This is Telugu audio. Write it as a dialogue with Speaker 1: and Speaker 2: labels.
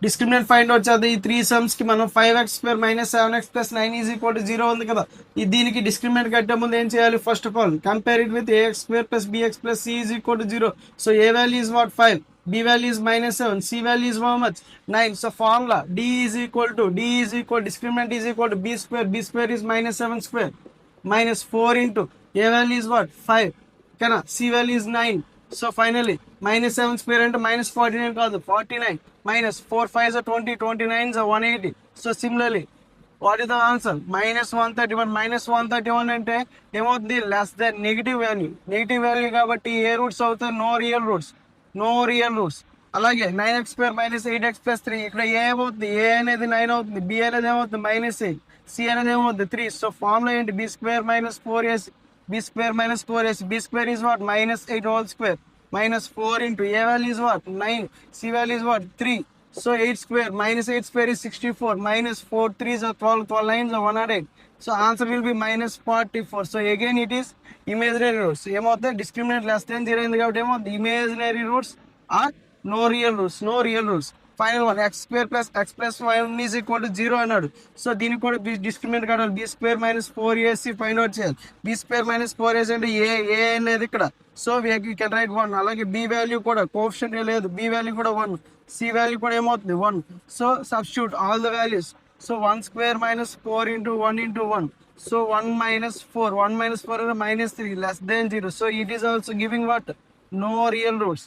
Speaker 1: డిస్క్రిమినెంట్ ఫైండ్ వచ్చేది ఈ 3 సమ్స్ కి మనం 5x² - 7x + 9 = 0 ఉంది కదా. దీనికి డిస్క్రిమినెంట్ కట్టే ముందు ఏం చేయాలి? First of all compare it with ax² + bx + c = 0. So a value is what? 5. b value is -7. c value is how much? 9. So formula d is equal discriminant is equal to b square. B square is -7 square minus 4 into a value is what? 5. Kana c value is 9. So finally -7 square into -49 కాదు 49 minus 4 5 are 20, 29 is 180. So similarly what is the answer? -131. -131 అంటే ఏమవుతుంది? లెస్ దెన్ నెగిటివ్ వాల్యూ కాబట్టి ఏ రూట్స్ అవుతాయి? No real roots. అలాగే 9x² - 8x + 3 ఇక్కడ ఏ ఏమవుతుంది? ఏ అనేది 9 అవుతుంది, బి అనేది ఏమవుతుంది? -8, సి అనేది ఏమవుతుంది? 3. సో ఫార్ములా ఏంటి? b² - 4ac. b² - 4ac. b square is what? -8 whole square minus 4 into a value is what? 9. c value is what? 3. So 8 square minus 8 square is 64 minus 4 3s are 12, 12 9s are 108. So answer will be -44. So again it is imaginary roots. ఏమవుతుంది? డిస్క్రిమినెంట్ లెస్ దెన్ 0 అయింది కాబట్టి ఏమవుతుంది? Imaginary roots or no real roots. Final one x² + x + 1 is equal to 0 అన్నాడు. సో దీనికి కూడా డిస్క్రిమినెంట్ కావాలి. b² - 4ac ఫైండ్ అవుట్ చేయాలి. b² - 4ac అంటే ఏ అనేది ఇక్కడ. So we can write 1. అలాగే b వాల్యూ కూడా కోఎఫిషియంట్ లేదు, b వాల్యూ కూడా 1, c వాల్యూ కూడా ఏమవుతుంది? 1. So substitute all the values. So 1² - 4 into 1 into 1. So 1 - 4. 1 - 4 is -3 less than 0. So it is also giving what? No real roots.